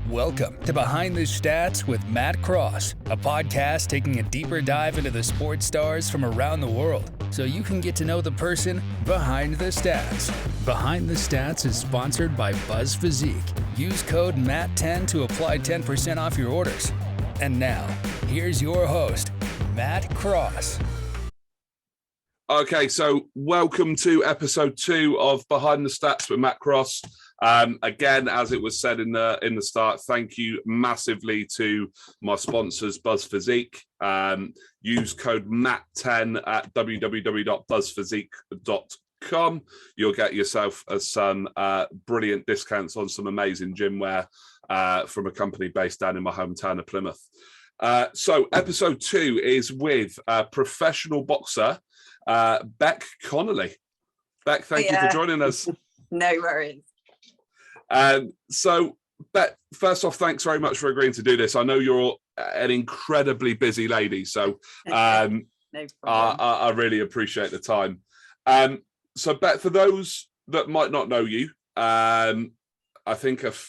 Welcome to Behind the Stats with Matt Cross, a podcast taking a deeper dive into the sports stars from around the world so you can get to know the person behind the stats. Behind the Stats is sponsored by Buzz Physique. Use code MATT10 to apply 10% off your orders. And now, here's your host, Matt Cross. Okay, so welcome to episode 2 of Behind the Stats with Matt Cross. Again, as it was said in the start, thank you massively to my sponsors, Buzz Physique. Use code MATT10 at www.buzzphysique.com. You'll get yourself some brilliant discounts on some amazing gym wear from a company based down in my hometown of Plymouth. So episode 2 is with professional boxer, Bec Connolly. Bec, thank you for joining us. No worries. So, Bec, first off, thanks very much for agreeing to do this. I know you're an incredibly busy lady, so No problem. I really appreciate the time. So, Bec, for those that might not know you, I think of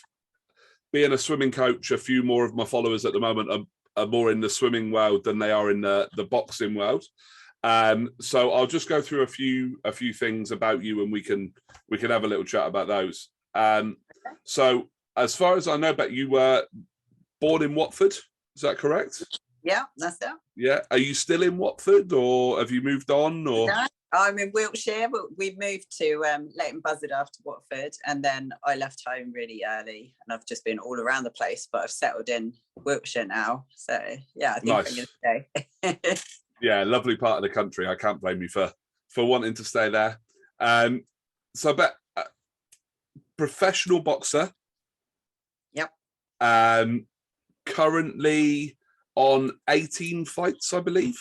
being a swimming coach, a few more of my followers at the moment are more in the swimming world than they are in the boxing world. So I'll just go through a few things about you, and we can have a little chat about those. So as far as I know, Bec, you were born in Watford. Is that correct? Yeah, that's it. Yeah. Are you still in Watford, or have you moved on? Or No, I'm in Wiltshire, but we moved to Leighton Buzzard after Watford, and then I left home really early, and I've just been all around the place, but I've settled in Wiltshire now. So yeah, I think I'm going to stay. Yeah, lovely part of the country. I can't blame you for wanting to stay there. So, Bec, professional boxer. Yep. Currently on 18 fights, I believe.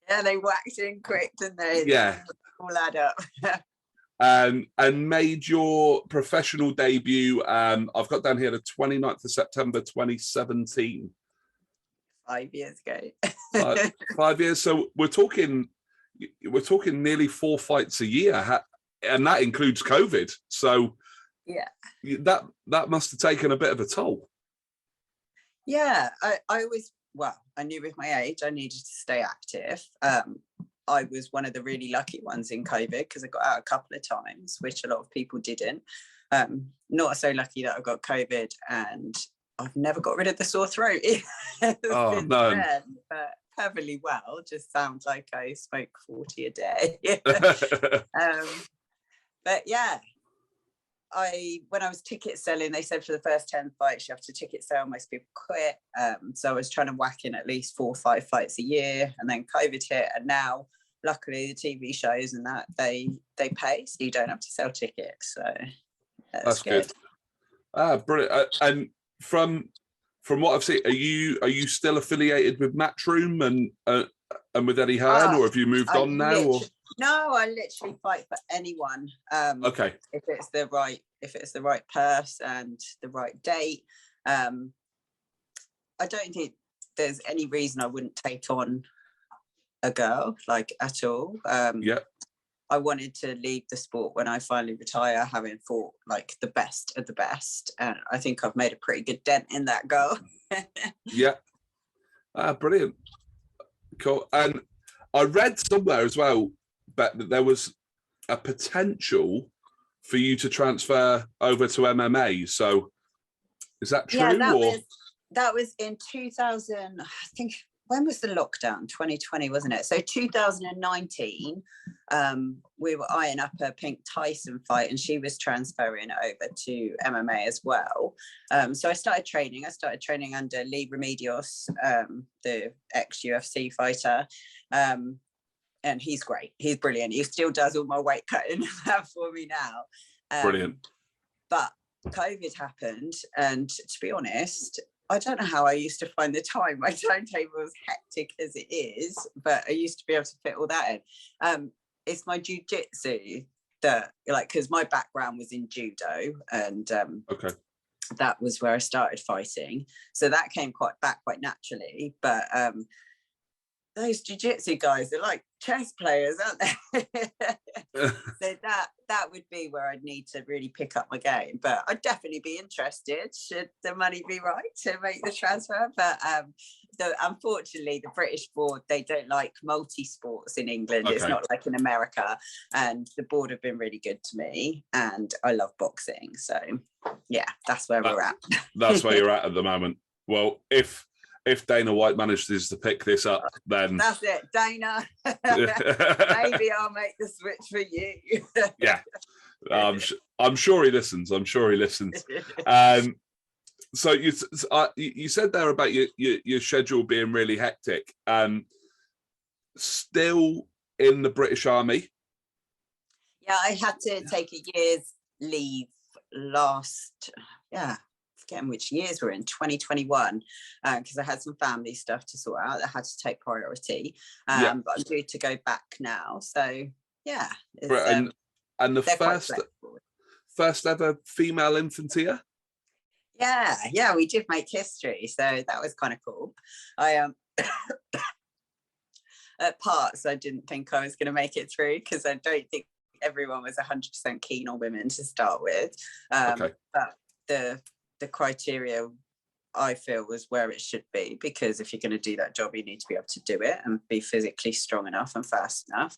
Yeah, they whacked in quick, didn't they? Yeah. All add up. And made your professional debut, I've got down here the 29th of September 2017. 5 years ago. 5 years. So we're talking nearly 4 fights a year, and that includes COVID. So yeah, that must have taken a bit of a toll. Yeah, I always, I knew with my age I needed to stay active. I was one of the really lucky ones in COVID because I got out a couple of times, which a lot of people didn't. Not so lucky that I got COVID, and I've never got rid of the sore throat. Oh no! Then, but perfectly well. Just sounds like I smoke 40 a day. But yeah, when I was ticket selling, they said for the first 10 fights you have to ticket sell. Most people quit. So I was trying to whack in at least 4 or 5 fights a year, and then COVID hit, and now luckily the TV shows and that they pay, so you don't have to sell tickets. So that's good. Brilliant. And from what I've seen, are you still affiliated with Matchroom and with Eddie Hearn, or have you moved on now? No, I literally fight for anyone. Okay. If it's the right purse and the right date. I don't think there's any reason I wouldn't take on a girl, like, at all. Yeah. I wanted to leave the sport when I finally retire, having fought like the best of the best, and I think I've made a pretty good dent in that goal. Yeah. Brilliant. Cool. And I read somewhere as well that there was a potential for you to transfer over to MMA. So is that true? Yeah, that was in 2000, I think. When was the lockdown? 2020, wasn't it? So 2019, we were eyeing up a Pink Tyson fight, and she was transferring over to MMA as well. So I started training. Under Lee Remedios, the ex-UFC fighter. And he's great. He's brilliant. He still does all my weight cutting for me now. Brilliant. But COVID happened, and to be honest, I don't know how I used to find the time. My timetable is hectic as it is, but I used to be able to fit all that in. It's my jiu-jitsu that, because my background was in judo, and okay, that was where I started fighting. So that came quite naturally. But those jiu-jitsu guys are like chess players, aren't they? So that would be where I'd need to really pick up my game. But I'd definitely be interested should the money be right to make the transfer. But unfortunately, the British board, they don't like multi-sports in England. Okay. It's not like in America. And the board have been really good to me, and I love boxing. So yeah, that's where we're at. That's where you're at the moment. Well, if Dana White manages to pick this up, then that's it, Dana. Maybe I'll make the switch for you. Yeah, I'm sure he listens. So you said there about your schedule being really hectic. Still in the British Army? Yeah, I had to take a year's leave forgetting which years we're in, 2021, because I had some family stuff to sort out that had to take priority. But I'm due to go back now. So yeah. And the first ever female infanteer? Yeah, we did make history. So that was kind of cool. I at parts I didn't think I was going to make it through, because I don't think everyone was 100% keen on women to start with. But the criteria, I feel, was where it should be, because if you're going to do that job, you need to be able to do it and be physically strong enough and fast enough.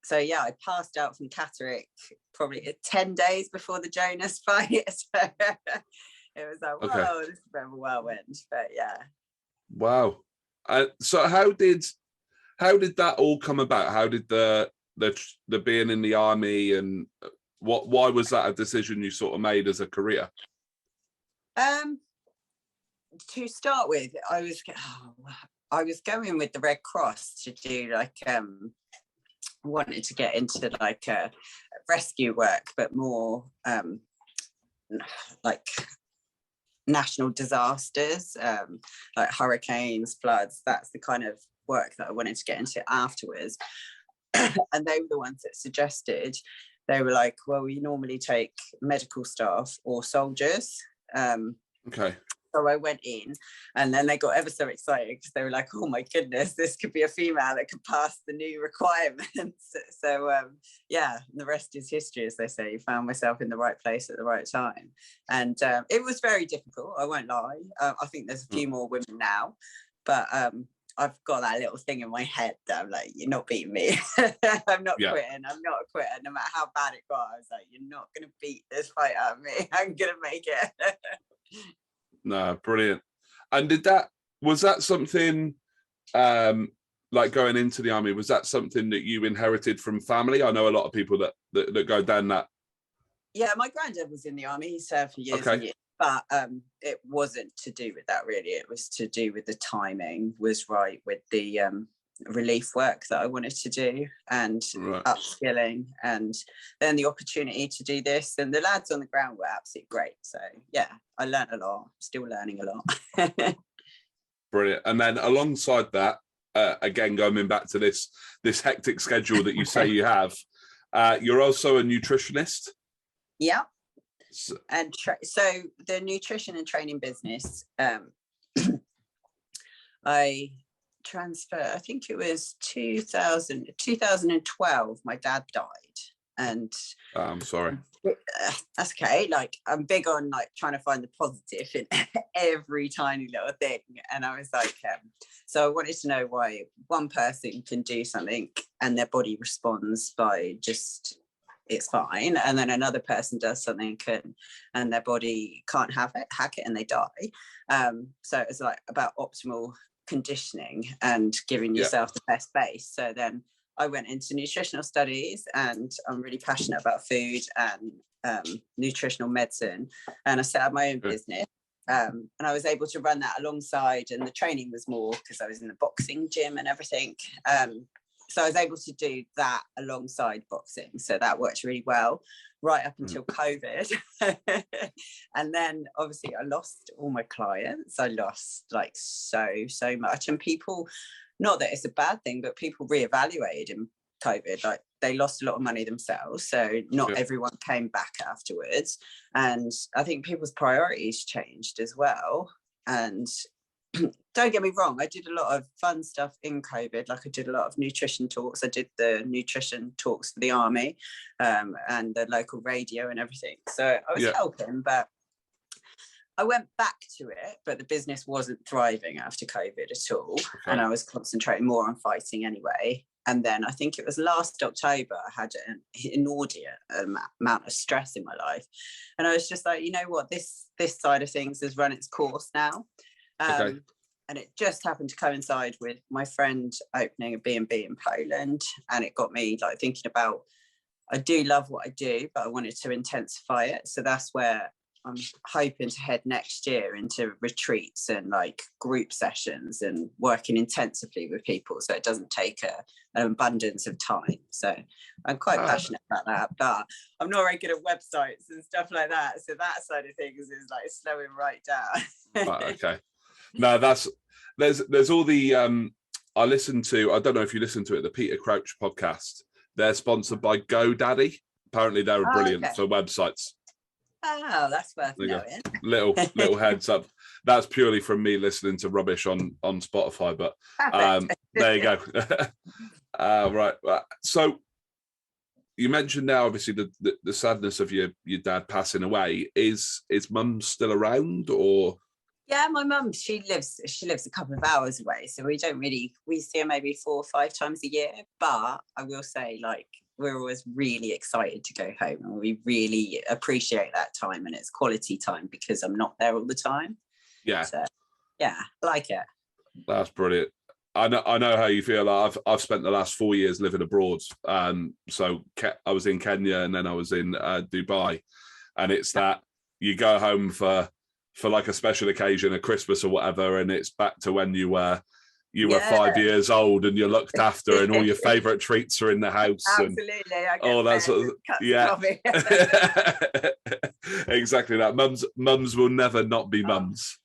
So yeah, I passed out from cataract probably 10 days before the Jonas fight. So it was like, whoa, this is a bit of a whirlwind. But yeah. Wow. So how did that all come about? How did the being in the army, and why was that a decision you sort of made as a career? To start with, I was going with the Red Cross to do wanted to get into rescue work, but more like national disasters, like hurricanes, floods. That's the kind of work that I wanted to get into afterwards. And they were the ones that suggested, they were like, well, we normally take medical staff or soldiers. So I went in, and then they got ever so excited, because they were like, oh my goodness, this could be a female that could pass the new requirements. So the rest is history, as they say. You found myself in the right place at the right time. And it was very difficult, I won't lie. I think there's a few more women now, but I've got that little thing in my head that I'm like, you're not beating me. I'm not quitting. I'm not a quitter. No matter how bad it got, I was like, you're not going to beat this fight out of me. I'm going to make it. No, brilliant. And was that something, like going into the army, was that something that you inherited from family? I know a lot of people that go down that. Yeah, my granddad was in the army. He served for years and years. But it wasn't to do with that, really. It was to do with the timing was right with the relief work that I wanted to do, and upskilling, and then the opportunity to do this. And the lads on the ground were absolutely great. So yeah, I learned a lot. Still learning a lot. Brilliant. And then alongside that, again, going back to this hectic schedule that you say you have, you're also a nutritionist. Yeah. And so the nutrition and training business, I transferred, I think it was 2012, my dad died. And I'm sorry. That's okay. Like, I'm big on trying to find the positive in every tiny little thing. And I was like, so I wanted to know why one person can do something and their body responds by just, it's fine, and then another person does something and their body can't hack it, and they die. So it's about optimal conditioning and giving yourself the best base. So then I went into nutritional studies, and I'm really passionate about food and nutritional medicine, and I set up my own business. And I was able to run that alongside, and the training was more because I was in the boxing gym and everything. So I was able to do that alongside boxing. So that worked really well right up until COVID. And then obviously I lost all my clients. I lost so much. And people, not that it's a bad thing, but people reevaluated in COVID. They lost a lot of money themselves. So not everyone came back afterwards. And I think people's priorities changed as well. And don't get me wrong, I did a lot of fun stuff in COVID. Like I did a lot of nutrition talks. I did the nutrition talks for the army, and the local radio and everything. So I was helping, but I went back to it, but the business wasn't thriving after COVID at all. Okay. And I was concentrating more on fighting anyway. And then I think it was last October, I had an inordinate amount of stress in my life. And I was just like, you know what, this side of things has run its course now. And it just happened to coincide with my friend opening a B&B in Poland. And it got me like thinking about, I do love what I do, but I wanted to intensify it. So that's where I'm hoping to head next year into retreats and like group sessions and working intensively with people, so it doesn't take an abundance of time. So I'm quite passionate about that, but I'm not very good at websites and stuff like that. So that side of things is like slowing right down. Right, okay. No, there's all the I listen to, I don't know if you listen to it, the Peter Crouch podcast. They're sponsored by GoDaddy. Apparently they're brilliant for websites. Oh, that's worth knowing. Little heads up. That's purely from me listening to rubbish on Spotify, but there you go. Right. So you mentioned now, obviously, the sadness of your dad passing away. Is mum still around, or? Yeah, my mum, she lives a couple of hours away, so we see her maybe 4 or 5 times a year. But I will say, like, we're always really excited to go home, and we really appreciate that time, and it's quality time because I'm not there all the time. Yeah. So, yeah, like it. That's brilliant. I know how you feel. I've spent the last 4 years living abroad. So I was in Kenya and then I was in Dubai, and it's that you go home for like a special occasion, a Christmas or whatever, and it's back to when you were 5 years old and you're looked after and all your favorite treats are in the house. Absolutely. And all that sort of, exactly that. Mums will never not be mums.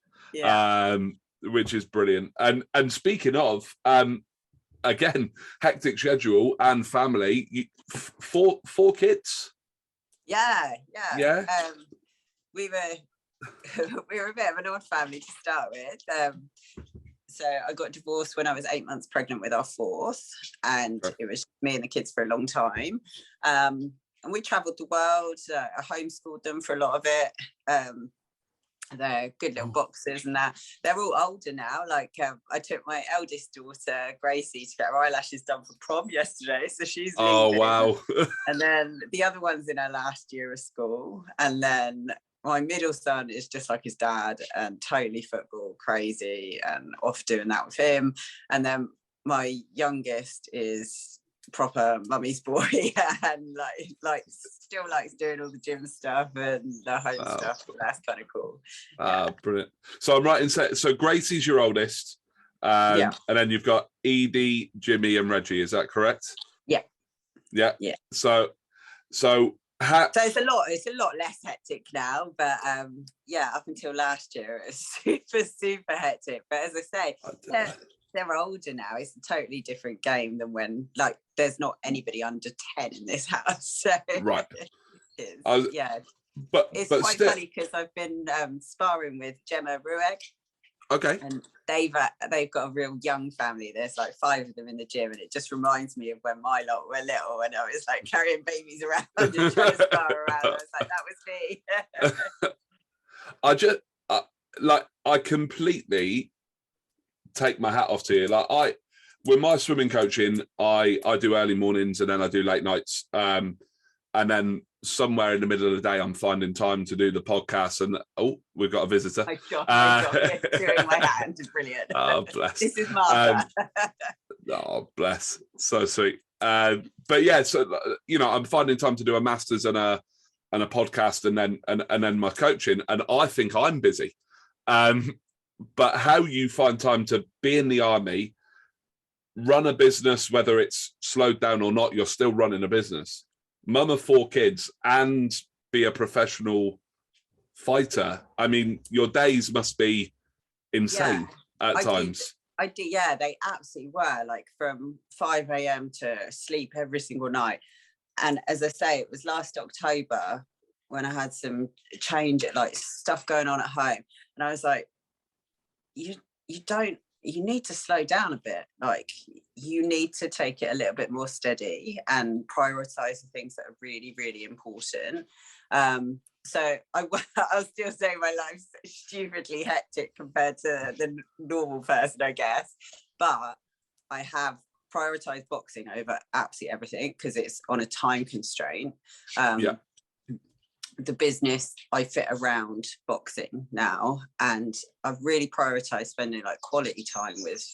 Which is brilliant. And speaking of, again, hectic schedule and family, 4 kids. Yeah. We were a bit of an odd family to start with. So I got divorced when I was 8 months pregnant with our 4th, and it was me and the kids for a long time. And we traveled the world. I homeschooled them for a lot of it. They're good little boxers and that. They're all older now. Like I took my eldest daughter, Gracie, to get her eyelashes done for prom yesterday. So she's leaving. Oh, wow. And then the other one's in her last year of school. And then my middle son is just like his dad and totally football crazy and off doing that with him. And then my youngest is proper mummy's boy and like still likes doing all the gym stuff and the home stuff. That's kind of cool. Brilliant. So I'm right in saying, so Gracie's your oldest, and then you've got Edie, Jimmy, and Reggie. Is that correct? Yeah. So it's a lot less hectic now, but up until last year it was super hectic. But as I say, they're older now. It's a totally different game than when, like, there's not anybody under 10 in this house. So right. But it's quite funny because I've been sparring with Gemma Rueg. Okay. And they've got a real young family. There's like 5 of them in the gym, and it just reminds me of when my lot were little and I was like carrying babies around and trying to spar around. I was like, that was me. I completely take my hat off to you. Like with my swimming coaching, I do early mornings and then I do late nights. And then somewhere in the middle of the day, I'm finding time to do the podcast. And we've got a visitor. My God, doing my hand is brilliant. Oh, bless. This is Martha. Oh, bless. So sweet. But yeah, so I'm finding time to do a masters and a podcast, and then my coaching. And I think I'm busy. But how you find time to be in the army, run a business, whether it's slowed down or not, you're still running a business, mum of 4 kids, and be a professional fighter. I mean, your days must be insane at times. I do, yeah, they absolutely were, like from 5 a.m. to sleep every single night. And as I say, it was last October when I had some change, like stuff going on at home. And I was like, you need to slow down a bit. Like, you need to take it a little bit more steady and prioritize the things that are really, really important. So I'll still say my life's stupidly hectic compared to the normal person, I guess. But I have prioritized boxing over absolutely everything because it's on a time constraint. The business I fit around boxing now, and I've really prioritized spending like quality time with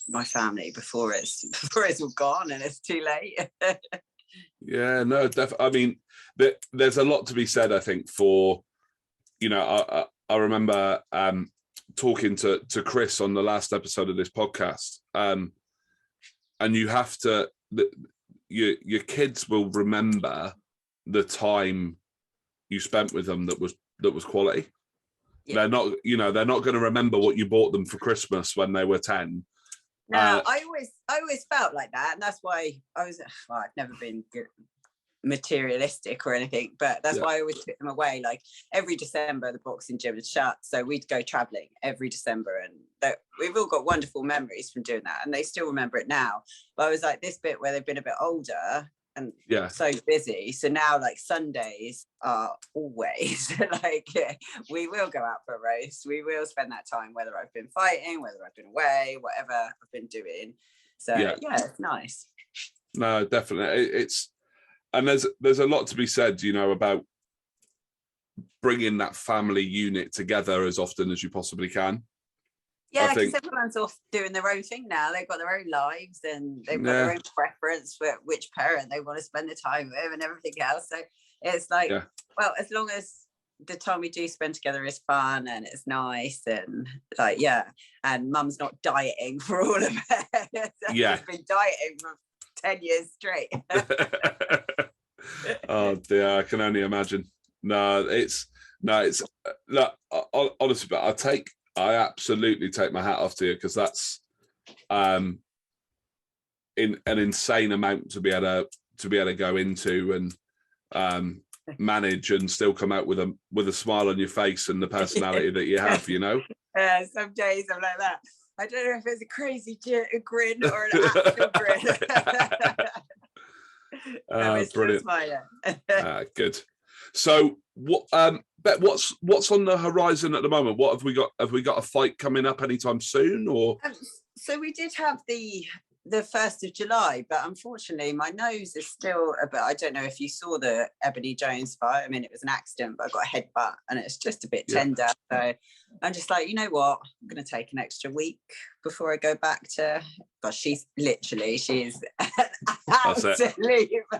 my family before it's all gone and it's too late. Yeah, no, definitely. I mean, there's a lot to be said, I think, for, you know, I remember talking to Chris on the last episode of this podcast, and you have to, your kids will remember the time you spent with them that was quality. Yeah. They're not going to remember what you bought them for Christmas when they were 10. No, I always felt like that, and that's why I've never been good, materialistic or anything, but that's why I always put them away. Like, every December the boxing gym is shut, so we'd go traveling every December, and we've all got wonderful memories from doing that, and they still remember it now. But I was like, this bit where they've been a bit older and so busy, so now like Sundays are always like, we will go out for a roast, we will spend that time, whether I've been fighting, whether I've been away, whatever I've been doing. So it's nice. No, definitely. And there's a lot to be said, you know, about bringing that family unit together as often as you possibly can. Yeah, because everyone's off doing their own thing now. They've got their own lives and they've got their own preference for which parent they want to spend the time with and everything else. So it's like, well, as long as the time we do spend together is fun and it's nice, and like, and mum's not dieting for all of it. She's been dieting for 10 years straight. Oh dear, I can only imagine. Look, honestly, but I absolutely take my hat off to you, because that's in an insane amount to be able to go into and manage and still come out with a smile on your face and the personality that you have, you know. Some days I'm like that. I don't know if it's a crazy grin or an actual grin. Brilliant. Good. So what, Bet, what's on the horizon at the moment? What have we got? Have we got a fight coming up anytime soon? Or so we did have the 1st of July, but unfortunately my nose is still a bit, I don't know if you saw the Ebony Jones fight. I mean, it was an accident, but I got a headbutt and it's just a bit tender. So I'm just like, you know what? I'm going to take an extra week before I go back to, gosh, she's absolutely,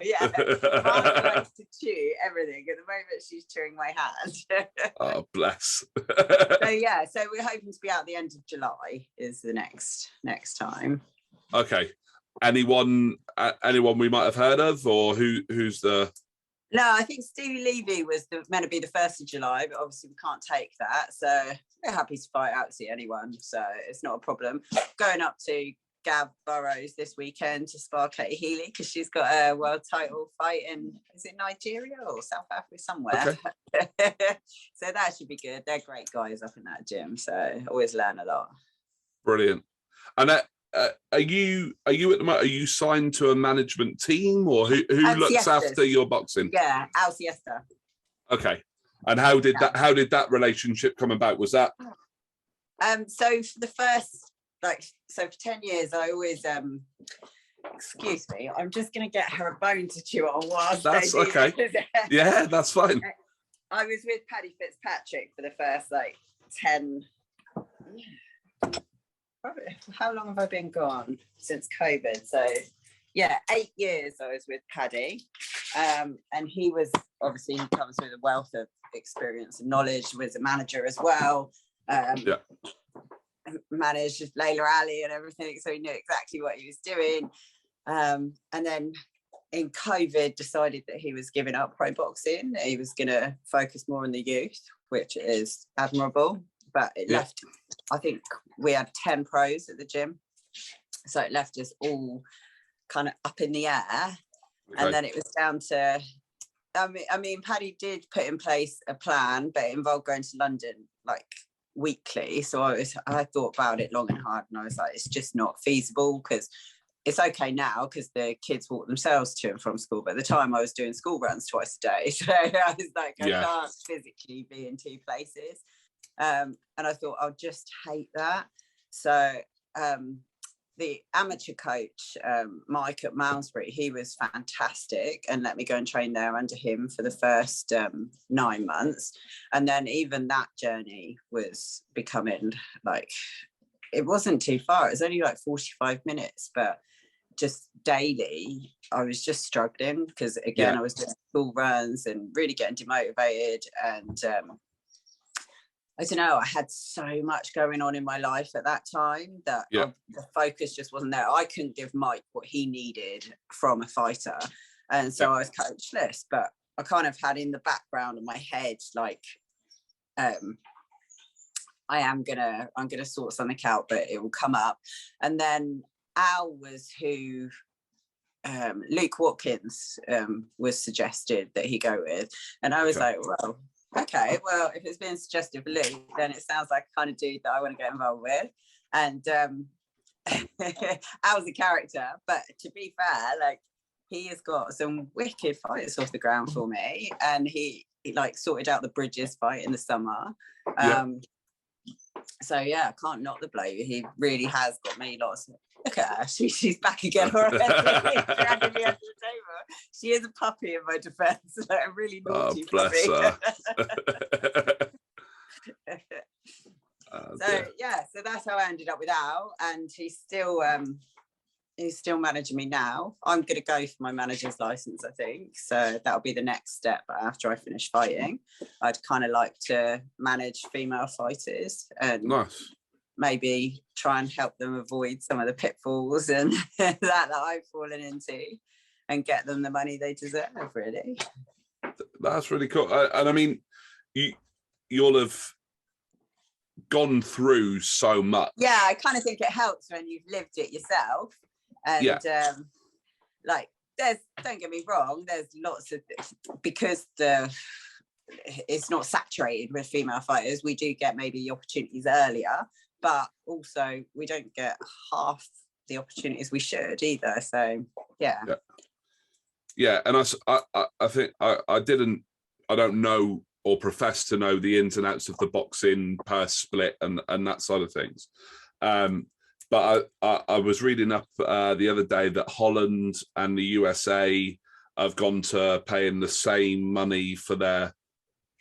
yeah. Mom likes to chew everything. At the moment, she's chewing my hand. Oh, bless. So we're hoping to be out at the end of July is the next time. Okay. Anyone we might have heard of, or who's the? No, I think Stevie Levy was meant to be the 1st of July, but obviously we can't take that. So we're happy to fight out to see anyone. So it's not a problem. Going up to Gav Burrows this weekend to spar Katie Healy because she's got a world title fight in, is it Nigeria or South Africa, somewhere? Okay. So that should be good. They're great guys up in that gym. So I always learn a lot. Brilliant. And are you at the moment? Are you signed to a management team, or who looks after your boxing? Yeah, Al Siesta. Okay, and how did that relationship come about? Was that? So for the first, for 10 years, I always excuse me, I'm just going to get her a bone to chew on whilst that's okay. Yeah, that's fine. I was with Paddy Fitzpatrick for the first 10. Probably, how long have I been gone since COVID? So 8 years I was with Paddy, and he comes with a wealth of experience and knowledge, was a manager as well, managed Layla Ali and everything, so he knew exactly what he was doing, and then in COVID decided that he was giving up pro boxing. He was going to focus more on the youth, which is admirable. But it left, I think we had 10 pros at the gym. So it left us all kind of up in the air. Okay. And then it was down to, I mean, Paddy did put in place a plan, but it involved going to London weekly. So I thought about it long and hard, and I was like, it's just not feasible, because it's okay now because the kids walk themselves to and from school. But at the time I was doing school runs twice a day. So I was like, I can't physically be in two places. And I thought I'll just hate that. So the amateur coach, Mike at Malmesbury, he was fantastic and let me go and train there under him for the first 9 months. And then even that journey was becoming like, it wasn't too far. It was only like 45 minutes, but just daily, I was just struggling because, again, I was doing school runs and really getting demotivated. And I don't know, I had so much going on in my life at that time that the focus just wasn't there. I couldn't give Mike what he needed from a fighter. And so I was coachless, but I kind of had in the background of my head, like, I'm gonna sort something out, but it will come up. And then Al was who Luke Watkins was suggested that he go with, and I was like, well, okay, well, if it's been suggested for Luke, then it sounds like the kind of dude that I want to get involved with. And Al's a character, but to be fair, like, he has got some wicked fights off the ground for me, and he like sorted out the Bridges fight in the summer. So yeah, I can't knock the blow. He really has got me lots. Look at her, she's back again already. Dragging me under the table. She is a puppy in my defence, like a really naughty puppy. Her. So that's how I ended up with Al, and he's still managing me now. I'm going to go for my manager's license, I think. So that'll be the next step after I finish fighting. I'd kind of like to manage female fighters and maybe try and help them avoid some of the pitfalls and that I've fallen into, and get them the money they deserve, really. That's really cool. And I mean, you'll have gone through so much. Yeah, I kind of think it helps when you've lived it yourself. And like, don't get me wrong, there's lots of, because it's not saturated with female fighters, we do get maybe the opportunities earlier, but also we don't get half the opportunities we should either. So and I think I don't know or profess to know the ins and outs of the boxing per split and that side of things. But I was reading up the other day that Holland and the USA have gone to paying the same money for their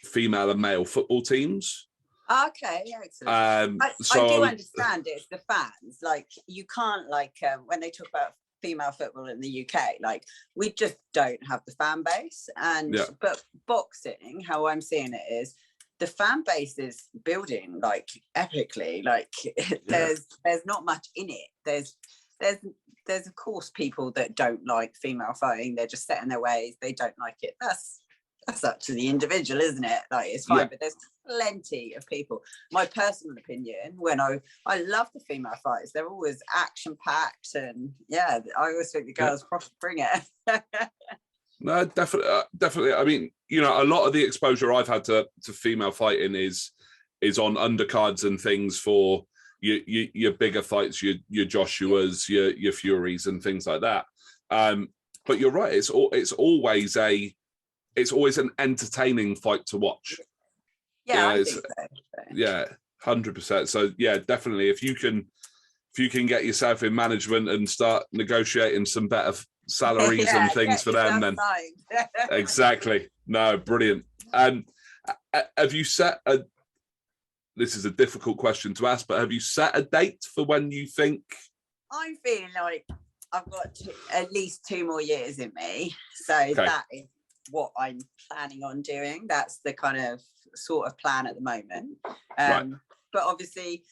female and male football teams. Okay, excellent. I do understand it's the fans. Like, you can't, like, when they talk about female football in the UK, like, we just don't have the fan base. And but boxing, how I'm seeing it is, the fan base is building like epically. Like, there's not much in it. There's of course people that don't like female fighting. They're just set in their ways. They don't like it. That's up to the individual, isn't it? Like, it's fine, but there's plenty of people. My personal opinion, when I love the female fighters, they're always action packed, and I always think the girls bring it. No, definitely. I mean, you know, a lot of the exposure I've had to female fighting is on undercards and things for your bigger fights, your Joshuas, your Furies, and things like that. But you're right; it's always an entertaining fight to watch. Yeah, I think so. Yeah, 100%. So yeah, definitely. If you can get yourself in management and start negotiating some better salaries and things for them, then exactly. No, brilliant. Have you set this is a difficult question to ask, but have you set a date for when you think? I'm feeling like I've got at least 2 more years in me, so that is what I'm planning on doing. That's the kind of sort of plan at the moment. But obviously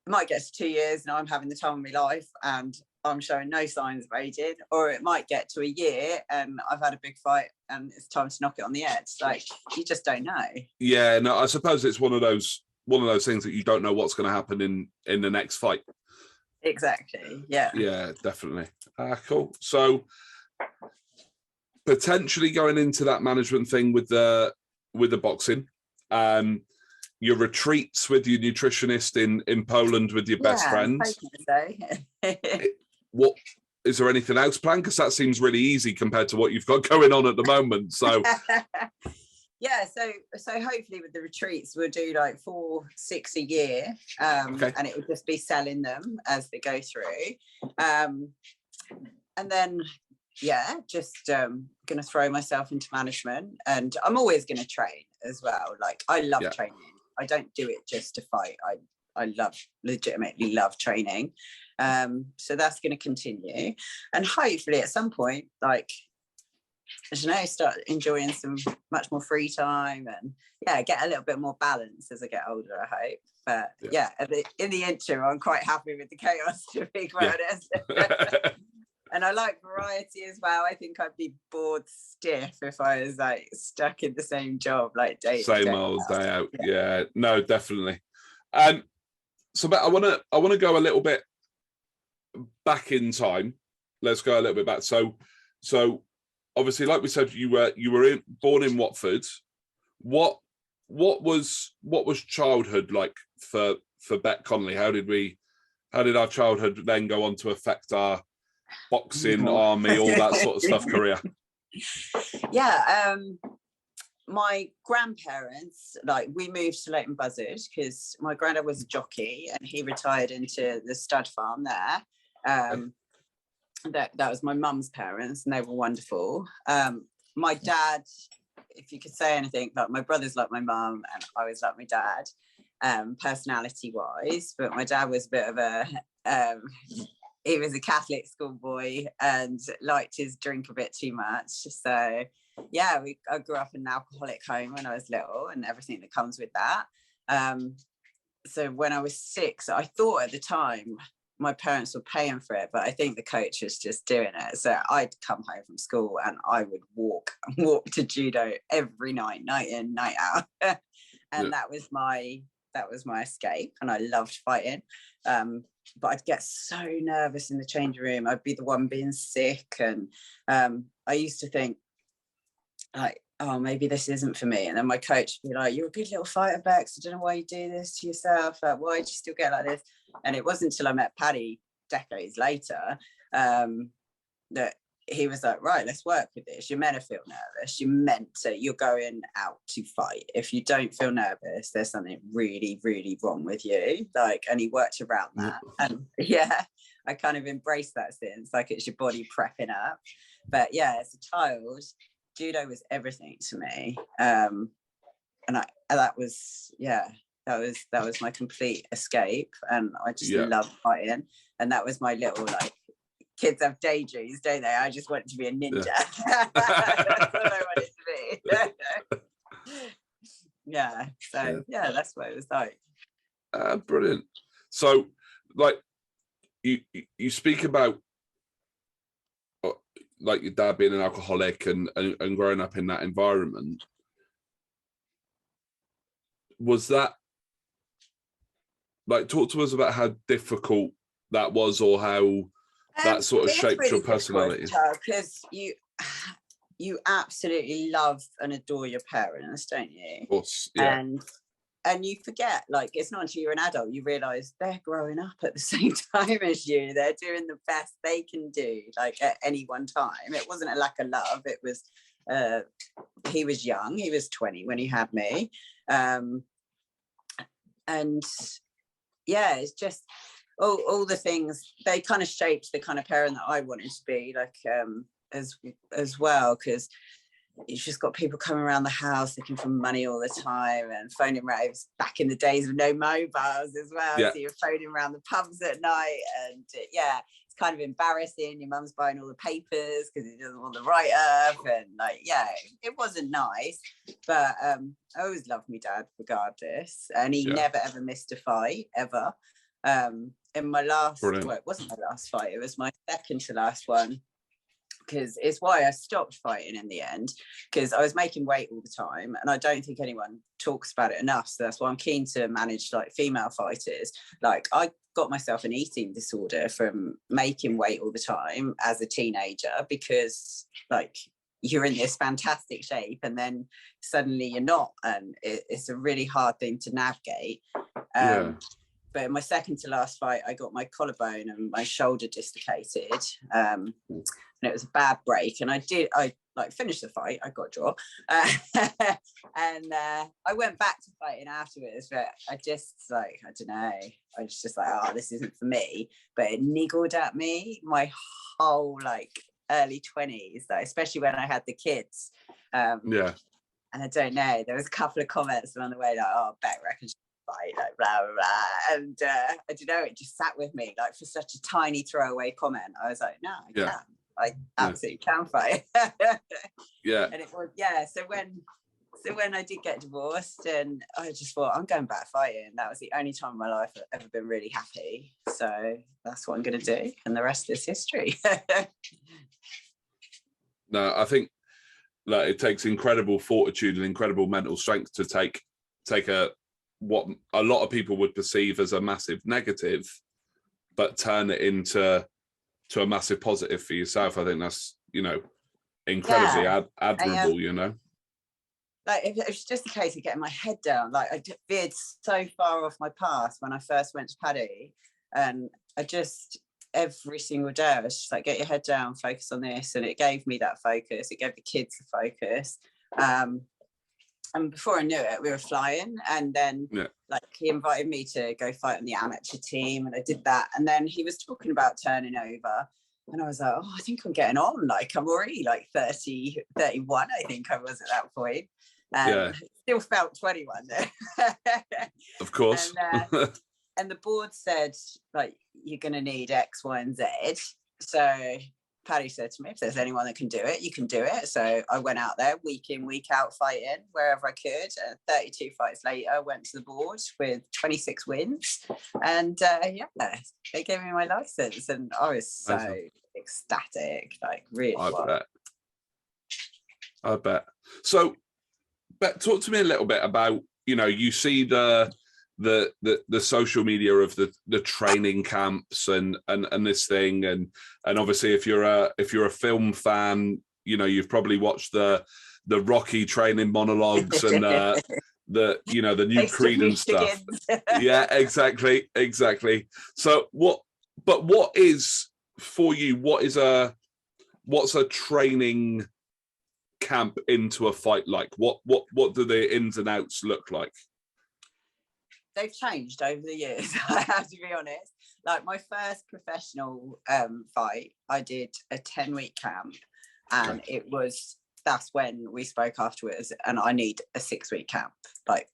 it might get to 2 years and I'm having the time of my life and I'm showing no signs of aging, or it might get to a year and I've had a big fight and it's time to knock it on the head. Like, you just don't know. Yeah, no, I suppose it's one of those things that you don't know what's going to happen in the next fight. Exactly. Yeah. Yeah, definitely. Cool. So potentially going into that management thing with the boxing, your retreats with your nutritionist in Poland with your best friends. What is there anything else planned? Because that seems really easy compared to what you've got going on at the moment. So yeah, so hopefully with the retreats we'll do like 4-6 a year, okay. and it will just be selling them as they go through, and then just gonna throw myself into management, and I'm always gonna train as well. Like I love training. I don't do it just to fight. I legitimately love training. So that's going to continue, and hopefully at some point, like, I don't know, start enjoying some much more free time, and get a little bit more balance as I get older, I hope. But in the interim, I'm quite happy with the chaos, to be quite honest. And I like variety as well. I think I'd be bored stiff if I was like stuck in the same job, like day old day out. Yeah, no, definitely. So but I want to go a little bit back in time. Let's go a little bit back. So obviously, like we said, you were born in Watford. What was childhood like for Bec Connolly? How did our childhood then go on to affect our boxing, army, all that sort of stuff career? My grandparents, like, we moved to Leighton Buzzard because my granddad was a jockey and he retired into the stud farm there. That was my mum's parents, and they were wonderful. My dad, if you could say anything, like, my brother's like my mum and I was like my dad, personality wise, but my dad was a bit of a he was a Catholic schoolboy and liked his drink a bit too much. So I grew up in an alcoholic home when I was little, and everything that comes with that. So when I was 6, I thought at the time my parents were paying for it, but I think the coach was just doing it. So I'd come home from school and I would walk to judo every night in, night out. And that was my escape, and I loved fighting. But I'd get so nervous in the changing room. I'd be the one being sick, and I used to think, like, oh, maybe this isn't for me. And then my coach would be like, you're a good little fighter, Bex. I don't know why you do this to yourself. Like, why do you still get like this? And it wasn't until I met Paddy decades later that he was like, right, let's work with this. You're meant to feel nervous. You're going out to fight. If you don't feel nervous, there's something really, really wrong with you. Like, and he worked around that. And I kind of embraced that since, like, it's your body prepping up. But as a child, judo was everything to me. And that was my complete escape. And I just loved fighting. And that was my little, like, kids have daydreams, don't they? I just wanted to be a ninja. That's what I wanted to be. That's what it was like. Brilliant. So, like, you speak about like your dad being an alcoholic and growing up in that environment. Was that, like, talk to us about how difficult that was, or how that sort of shaped really your personality? Because you absolutely love and adore your parents, don't you? Of course, yeah. And you forget, like, it's not until you're an adult you realise they're growing up at the same time as you. They're doing the best they can do, like, at any one time. It wasn't a lack of love. It was, he was young. He was 20 when he had me. And it's just all the things, they kind of shaped the kind of parent that I wanted to be, like, as well, because you've just got people coming around the house looking for money all the time and phoning around. It was back in the days of no mobiles as well. So you're phoning around the pubs at night, and it's kind of embarrassing. Your mum's buying all the papers because he doesn't want to write up, and it wasn't nice. But I always loved my dad regardless, and he never ever missed a fight ever. In my last, it wasn't my last fight, it was my second to last one, because it's why I stopped fighting in the end, because I was making weight all the time, and I don't think anyone talks about it enough. So that's why I'm keen to manage, like, female fighters. Like, I got myself an eating disorder from making weight all the time as a teenager, because, like, you're in this fantastic shape and then suddenly you're not, and it's a really hard thing to navigate. But in my second to last fight, I got my collarbone and my shoulder dislocated, and it was a bad break. And I like finished the fight. I got a draw, and I went back to fighting afterwards. But I just like, I don't know. I was just like, oh, this isn't for me. But it niggled at me my whole like early 20s, like, especially when I had the kids. And I don't know. There was a couple of comments along the way like, oh, Bec reckons fight, like blah blah blah, and I don't know, it just sat with me like for such a tiny throwaway comment. I was like, no, I can, I absolutely can fight. And it was so when I did get divorced, and I just thought, I'm going back fighting. That was the only time in my life I've ever been really happy, so that's what I'm going to do, and the rest is history. No, I think that it takes incredible fortitude and incredible mental strength to take what a lot of people would perceive as a massive negative, but turn it into a massive positive for yourself. I think that's, you know, incredibly admirable, you know. Like, if it's just a case of getting my head down, like I veered so far off my path when I first went to Paddy, and I just, every single day I was just like, get your head down, focus on this, and it gave me that focus. It gave the kids the focus. And before I knew it, we were flying. And then like he invited me to go fight on the amateur team, and I did that. And then he was talking about turning over, and I was like, oh, I think I'm getting on. Like I'm already like 30, 31, I think I was at that point. Still felt 21 there. Of course. And the board said, like, you're going to need X, Y, and Z. So Paddy said to me, if there's anyone that can do it, you can do it. So I went out there week in, week out, fighting wherever I could. 32 fights later, I went to the board with 26 wins. And they gave me my license, and I was so ecstatic, like really. I bet. So, Bec, talk to me a little bit about, you know, you see the social media of the training camps and this thing, and obviously if you're a film fan, you know, you've probably watched the Rocky training monologues and the new Creed and stuff. Yeah, exactly. So what is for you, what's a training camp into a fight like? What do the ins and outs look like? They've changed over the years. I have to be honest. Like my first professional fight, I did a 10-week camp, and that's when we spoke afterwards, and I need a 6-week camp, like,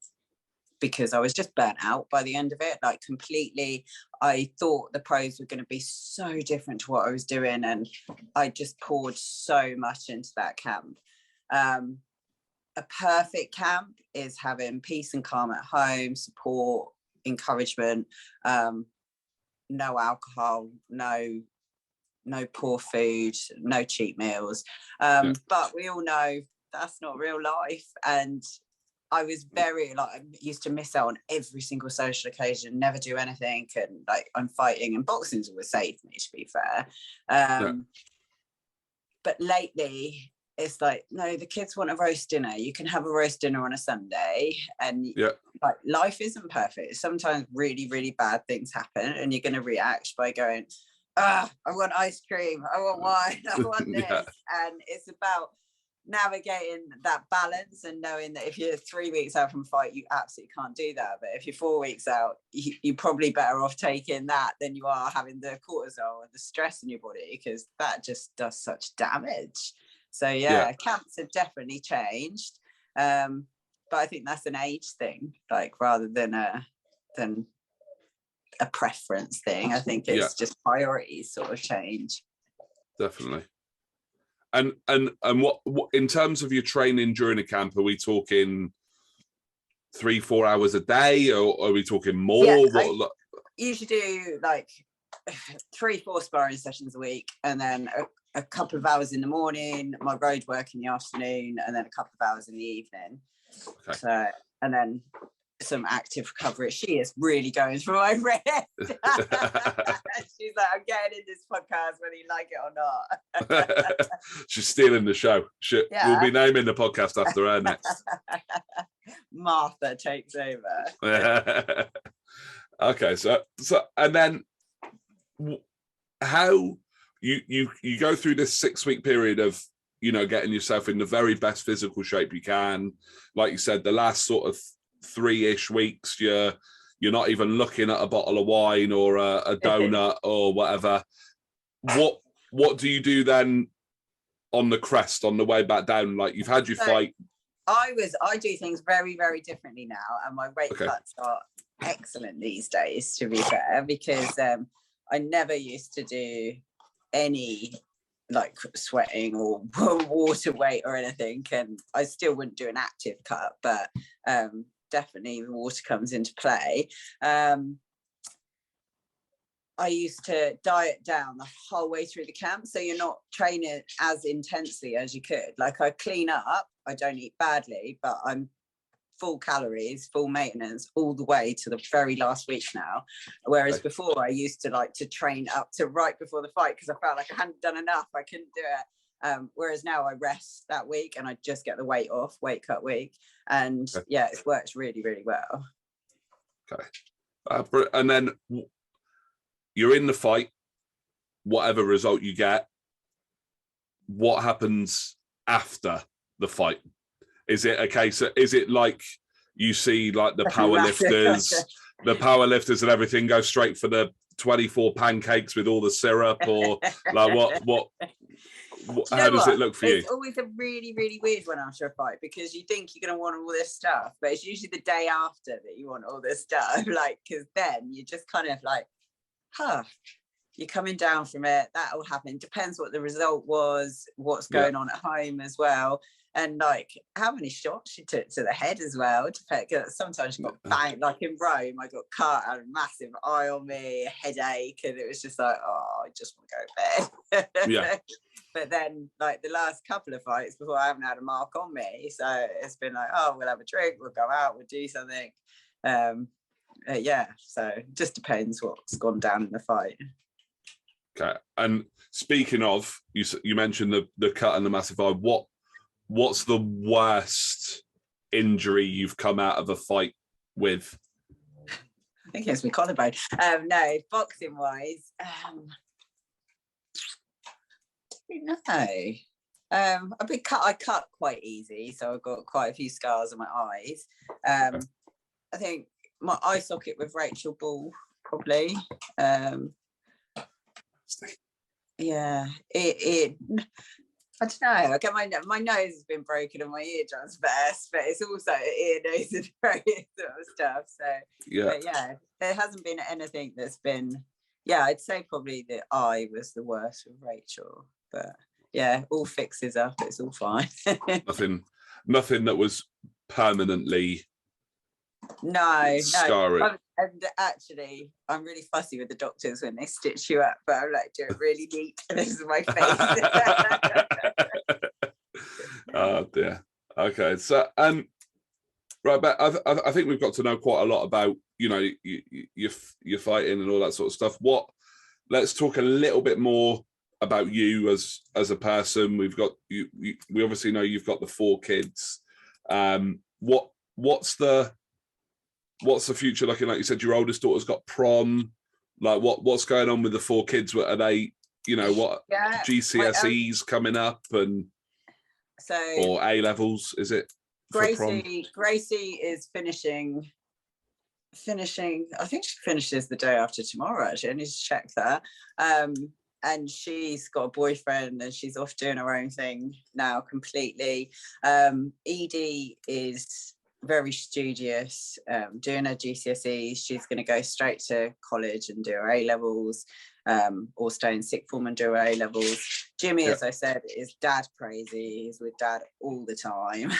because I was just burnt out by the end of it, like completely. I thought the pros were going to be so different to what I was doing, and I just poured so much into that camp. A perfect camp is having peace and calm at home, support, encouragement, no alcohol, no poor food, no cheap meals. But we all know that's not real life. And I was very, like, I used to miss out on every single social occasion, never do anything. And like, I'm fighting, and boxing's always saved me, to be fair. But lately, it's like, no, the kids want a roast dinner. You can have a roast dinner on a Sunday, and like, life isn't perfect. Sometimes really, really bad things happen, and you're going to react by going, I want ice cream, I want wine, I want this. And it's about navigating that balance and knowing that if you're 3 weeks out from a fight, you absolutely can't do that. But if you're 4 weeks out, you're probably better off taking that than you are having the cortisol and the stress in your body, because that just does such damage. So camps have definitely changed, but I think that's an age thing, like, rather than a preference thing. I think it's just priorities sort of change. Definitely. And what in terms of your training during a camp, are we talking 3-4 hours a day, or are we talking more? I usually do like 3-4 sparring sessions a week, and then a couple of hours in the morning, my road work in the afternoon, and then a couple of hours in the evening. Okay. So, and then some active recovery. She is really going through my rest. She's like, I'm getting in this podcast whether you like it or not. She's stealing the show. We'll be naming the podcast after her next. Martha takes over. Okay, so and then how you go through this 6-week period of, you know, getting yourself in the very best physical shape you can. Like you said, the last sort of 3-ish weeks, you're not even looking at a bottle of wine or a donut or whatever. What do you do then on the crest, on the way back down? Like, you've had your fight. I do things very, very differently now, and my weight cuts are excellent these days, to be fair, because I never used to do any like sweating or water weight or anything, and I still wouldn't do an active cut, but definitely the water comes into play. I used to diet down the whole way through the camp, so you're not training as intensely as you could. Like, I clean up, I don't eat badly, but I'm full calories, full maintenance all the way to the very last week now. Whereas before, I used to like to train up to right before the fight because I felt like I hadn't done enough. I couldn't do it. Whereas now I rest that week and I just get the weight off, weight cut week. And yeah, it works really, really well. Okay. And then you're in the fight, whatever result you get, what happens after the fight? Is it a case of, is it like you see like the power lifters and everything go straight for the 24 pancakes with all the syrup, or like what how does it look for you? It's always a really, really weird one after a fight, because you think you're going to want all this stuff, but it's usually the day after that you want all this stuff. Like, because then you just kind of like, you're coming down from it. That will happen. Depends what the result was, what's going on at home as well, and like how many shots you took to the head as well. Sometimes you got banged, like in Rome, I got cut, had a massive eye on me, a headache, and it was just like, oh, I just want to go to bed. Yeah. But then, like the last couple of fights before, I haven't had a mark on me, so it's been like, oh, we'll have a drink, we'll go out, we'll do something. Yeah, so it just depends what's gone down in the fight. Okay. And speaking of, you mentioned the cut and the massive eye. What's the worst injury you've come out of a fight with? I think it's my collarbone. No, boxing wise, no. I've been cut. I cut quite easy, so I've got quite a few scars on my eyes. I think my eye socket with Rachel Ball, probably. Yeah, it I don't know. I get my nose has been broken and my eardrums burst, but it's also ear, nose, and throat sort of stuff. So yeah, there hasn't been anything that's been. Yeah, I'd say probably the eye was the worst with Rachel, but yeah, all fixes up. It's all fine. nothing that was permanently. No. Scarring. And actually, I'm really fussy with the doctors when they stitch you up, but I'm like, do it really neat. This is my face. Oh dear. Okay, so right, but I think we've got to know quite a lot about, you know, you're fighting and all that sort of stuff. Let's talk a little bit more about you as a person. We've got you. We obviously know you've got the 4 kids. What's the future looking like? You said your oldest daughter's got prom. Like, what's going on with the 4 kids? What are they, you know, what GCSEs coming up, and or A levels, is it? Gracie is finishing. I think she finishes the day after tomorrow, actually. I need to check that. And she's got a boyfriend and she's off doing her own thing now completely. Edie is very studious, doing her GCSEs. She's going to go straight to college and do her A levels, or stay in sixth form and do her A levels. Jimmy, as I said, is dad crazy. He's with dad all the time.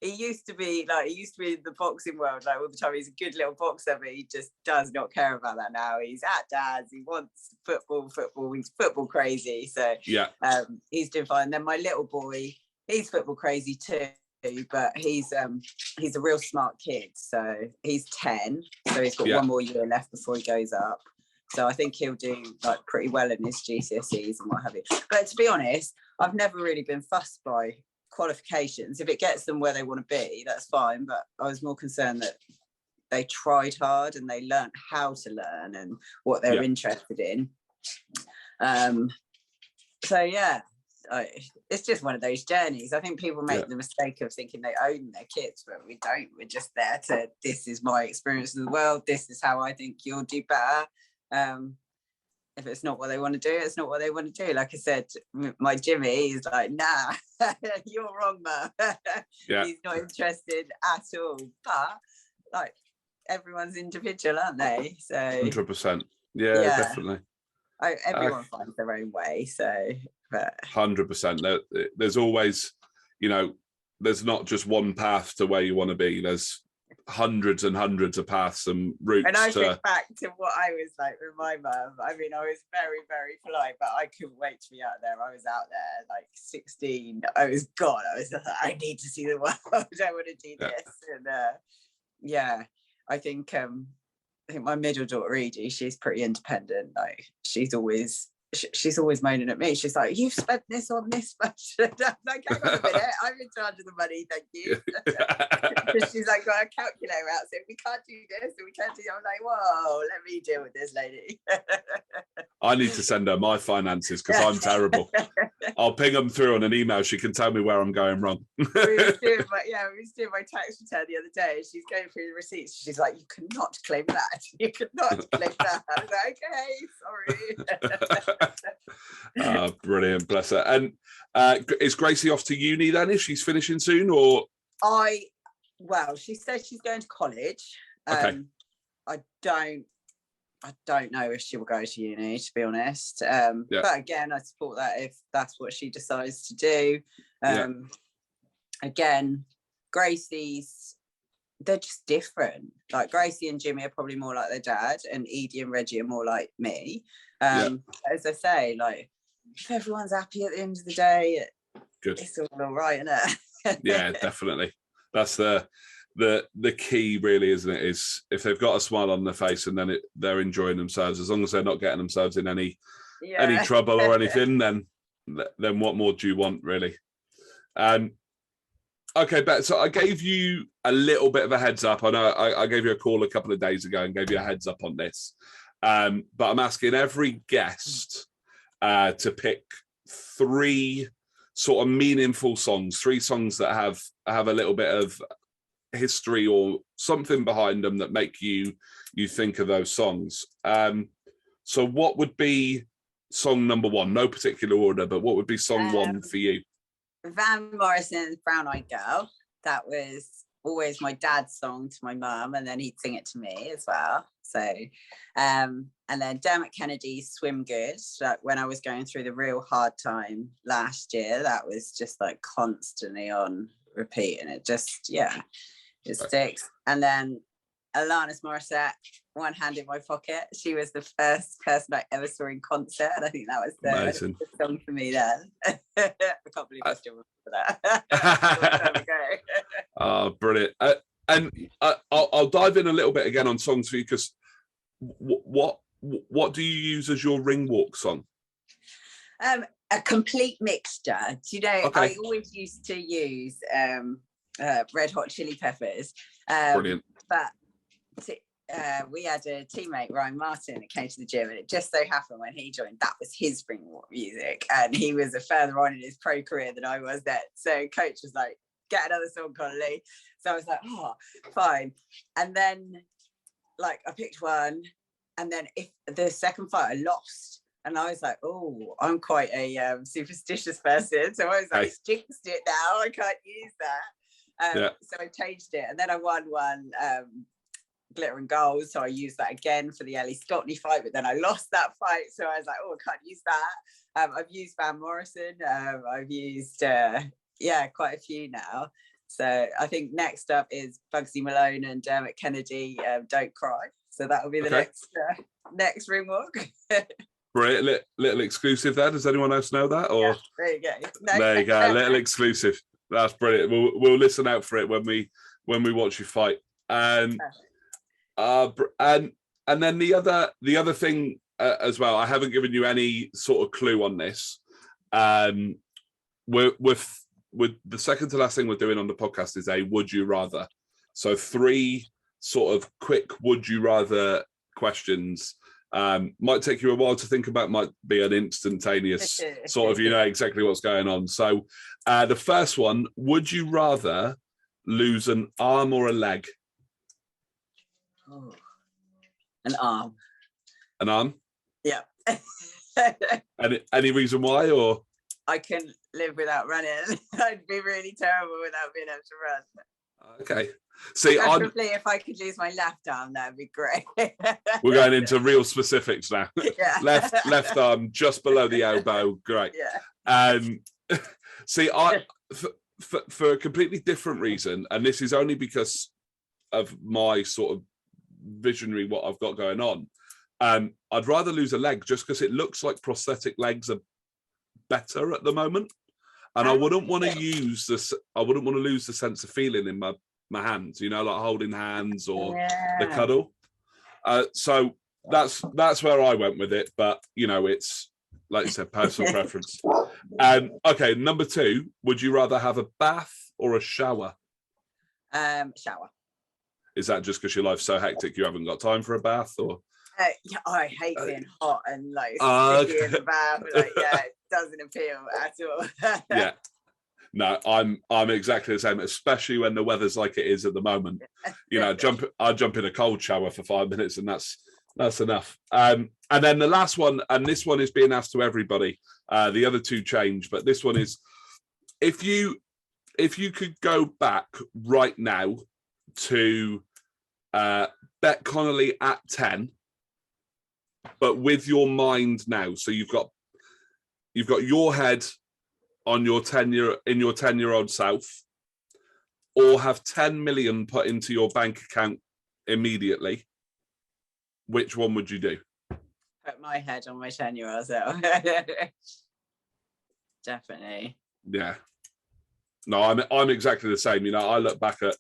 He used to be in the boxing world, like all the time. He's a good little boxer, but he just does not care about that now. He's at dad's. He wants football. He's football crazy. So he's doing fine. Then my little boy, he's football crazy too. but he's a real smart kid. So he's 10, so he's got Yeah. 1 more year left before he goes up. So I think he'll do like pretty well in his GCSEs and what have you. But to be honest, I've never really been fussed by qualifications. If it gets them where they want to be, that's fine. But I was more concerned that they tried hard and they learned how to learn and what they're interested in. So yeah, it's just one of those journeys. I think people make the mistake of thinking they own their kids, but we don't. We're just there to, this is my experience of the world, this is how I think you'll do better. If it's not what they want to do, it's not what they want to do. Like I said, my Jimmy is like, nah, you're wrong, Mum. He's not interested at all. But like, everyone's individual, aren't they? So 100%. Yeah, definitely. Everyone finds their own way. So, but 100%. There's always, there's not just one path to where you want to be. There's hundreds and hundreds of paths and routes. And I think back to what I was like with my mum. I mean, I was very, very polite, but I couldn't wait to be out there. I was out there like 16. I was gone. I was like, I need to see the world. I want to do this. And I think my middle daughter Edie, she's pretty independent. Like she's always moaning at me. She's like, you've spent this on this much. I'm like, hang on a minute, I'm in charge of the money, thank you. She's like, got a calculator out, so we can't do this and we can't do that. I'm like, whoa, let me deal with this lady. I need to send her my finances because I'm terrible. I'll ping them through on an email. She can tell me where I'm going wrong. we was doing my tax return the other day. She's going through the receipts. She's like, you cannot claim that. You cannot claim that. I was like, okay, sorry. Brilliant, bless her. And is Gracie off to uni then, if she's finishing soon, or? She says she's going to college. Okay. I don't know if she will go to uni, to be honest. But again, I support that if that's what she decides to do. Again, Gracie's, they're just different. Like Gracie and Jimmy are probably more like their dad, and Edie and Reggie are more like me. As I say, like if everyone's happy at the end of the day, good. It's all right, isn't it? Yeah, definitely. That's the key, really, isn't it? Is if they've got a smile on their face and then they're enjoying themselves, as long as they're not getting themselves in any trouble or anything, then what more do you want, really? Okay, Bec, so I gave you a little bit of a heads up. I know I gave you a call a couple of days ago and gave you a heads up on this. But I'm asking every guest to pick 3 sort of meaningful songs, 3 songs that have a little bit of history or something behind them that make you think of those songs. So what would be song number 1? No particular order, but what would be song 1 for you? Van Morrison's Brown Eyed Girl. That was always my dad's song to my mum, and then he'd sing it to me as well. So and then Bec Connoly's Swim Good. Like when I was going through the real hard time last year, that was just like constantly on repeat, and it just it sticks. And then Alanis Morissette, One Hand in My Pocket. She was the first person I ever saw in concert, and I think that was the song for me then. I can't believe I still remember that. Oh, brilliant. And I'll dive in a little bit again on songs for you, because what do you use as your ring walk song? A complete mixture. Do you know, okay. I always used to use Red Hot Chili Peppers. Brilliant. But we had a teammate, Ryan Martin, that came to the gym, and it just so happened when he joined, that was his ring walk music, and he was further on in his pro career than I was then. So coach was like, get another song, Connolly. So I was like, oh, fine. And then like I picked one, and then if the second fight I lost, and I was like, oh, I'm quite a superstitious person, so I was like, jinxed it now, I can't use that. So I changed it, and then I won one Glitter and Gold, so I used that again for the Ellie Scotney fight, but then I lost that fight, so I was like, oh, I can't use that. I've used Van Morrison, I've used quite a few now. So I think next up is Bugsy Malone and Bec Connolly, Don't Cry. So that will be the next ring walk. Brilliant. Little exclusive there. Does anyone else know that? Or there you go. No. There you go. Little exclusive. That's brilliant. We'll listen out for it when we watch you fight. And and then the other thing as well. I haven't given you any sort of clue on this. With the second to last thing we're doing on the podcast is a would you rather. So 3 sort of quick would you rather questions. Might take you a while to think about, might be an instantaneous sort of, exactly what's going on. So the first one, would you rather lose an arm or a leg? Oh, an arm. An arm? Yeah. Any reason why, or? I can live without running. I'd be really terrible without being able to run. Okay. See, preferably if I could lose my left arm, that'd be great. We're going into real specifics now. Yeah. left arm just below the elbow. Great. Yeah. See, for a completely different reason, and this is only because of my sort of visionary what I've got going on. I'd rather lose a leg just because it looks like prosthetic legs are better at the moment, and I wouldn't want to use this. I wouldn't want to lose the sense of feeling in my hands, like holding hands or the cuddle. So that's where I went with it, but it's like you said, personal preference. Okay, number 2, would you rather have a bath or a shower? Shower. Is that just because your life's so hectic you haven't got time for a bath, or? Yeah, I hate being hot and like okay. in the bath. It doesn't appeal at all. Yeah. No, I'm exactly the same, especially when the weather's like it is at the moment. I jump in a cold shower for 5 minutes and that's enough. And then the last one, and this one is being asked to everybody. The other 2 change, but this one is if you could go back right now to Bec Connolly at 10, but with your mind now. So you've got your head on your 10-year-old self, or have 10 million put into your bank account immediately. Which one would you do? Put my head on my 10-year-old self. Definitely. Yeah. No, I'm exactly the same. I look back at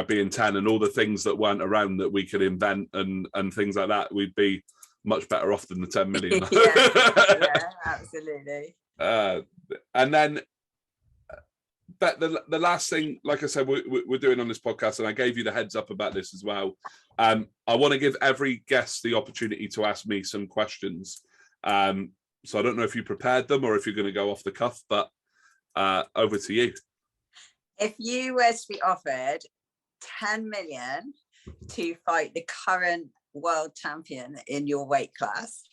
being 10 and all the things that weren't around that we could invent and things like that. We'd be much better off than the 10 million. yeah, absolutely. And then but the last thing, like I said, we're doing on this podcast, and I gave you the heads up about this as well. I want to give every guest the opportunity to ask me some questions. So I don't know if you prepared them or if you're going to go off the cuff, but over to you. If you were to be offered 10 million to fight the current world champion in your weight class,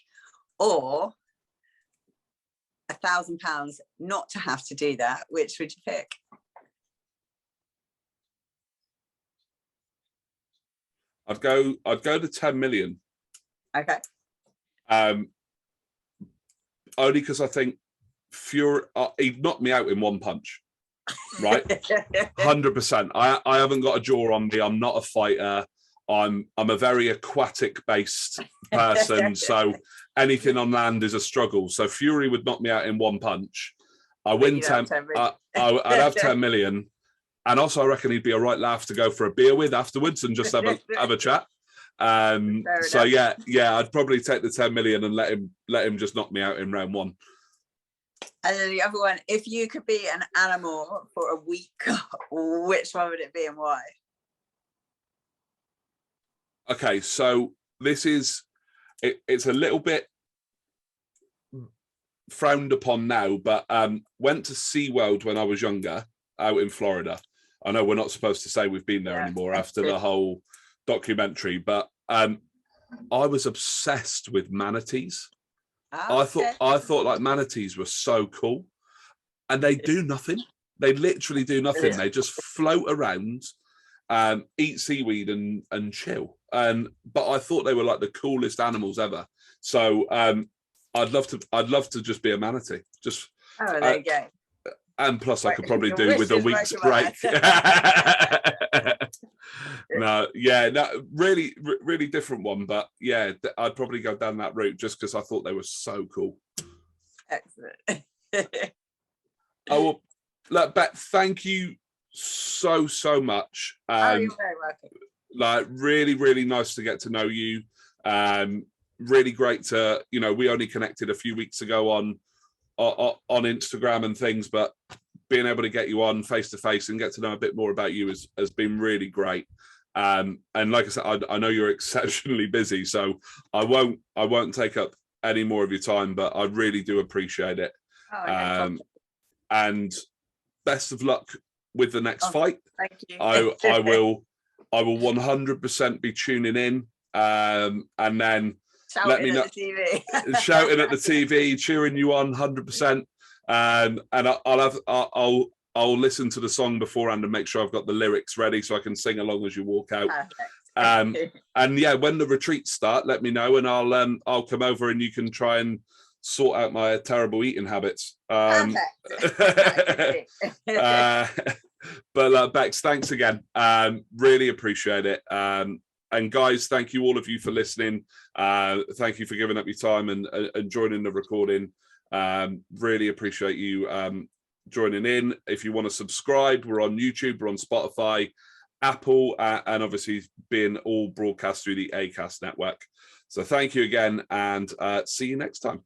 or £1,000 not to have to do that, which would you pick? I'd go to 10 million. Okay. Only because I think Fury, he'd knocked me out in one punch. Right? 100%. I haven't got a jaw on me. I'm not a fighter. I'm a very aquatic based person, so anything on land is a struggle. So Fury would knock me out in one punch. I win 10. I'd have 10 million, and also I reckon he'd be a right laugh to go for a beer with afterwards and just have a chat. So yeah, I'd probably take the 10 million and let him just knock me out in round 1. And then the other one, if you could be an animal for a week, which one would it be and why? Okay, so this is it's a little bit frowned upon now, but went to SeaWorld when I was younger out in Florida. I know we're not supposed to say we've been there anymore after the whole documentary, but I was obsessed with manatees. I thought like manatees were so cool, and they do nothing. They literally do nothing. They just float around, eat seaweed and chill. But I thought they were like the coolest animals ever. So I'd love to just be a manatee. Just there you go. And plus, I could probably do with a week's break. No, really, really different one. But yeah, I'd probably go down that route just because I thought they were so cool. Excellent. Look, Bec, thank you so much. You're very welcome. Like, really, really nice to get to know you. Really great to, we only connected a few weeks ago on Instagram and things, but being able to get you on face to face and get to know a bit more about you has been really great. And like I said, I know you're exceptionally busy, so I won't take up any more of your time, but I really do appreciate it. And best of luck with the next fight. Thank you. I will 100% be tuning in, and then let me know. Shouting at the TV, cheering you on 100%. And I'll listen to the song beforehand and make sure I've got the lyrics ready so I can sing along as you walk out. Perfect. And yeah, when the retreats start, let me know, and I'll come over and you can try and sort out my terrible eating habits. But Bex, thanks again. Really appreciate it. And guys, thank you, all of you, for listening. Thank you for giving up your time and joining the recording. Really appreciate you joining in. If you want to subscribe, we're on YouTube, we're on Spotify, Apple, and obviously being all broadcast through the Acast network. So thank you again, and see you next time.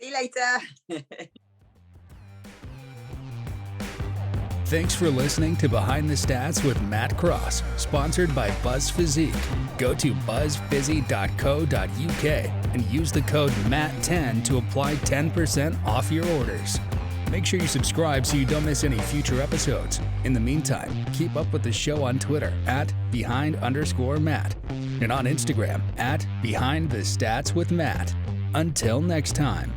See you later. Thanks for listening to Behind the Stats with Matt Cross, sponsored by Buzz Physique. Go to buzzphysi.co.uk and use the code MATT10 to apply 10% off your orders. Make sure you subscribe so you don't miss any future episodes. In the meantime, keep up with the show on Twitter at @behind_Matt and on Instagram at @BehindTheStatsWithMatt. Until next time.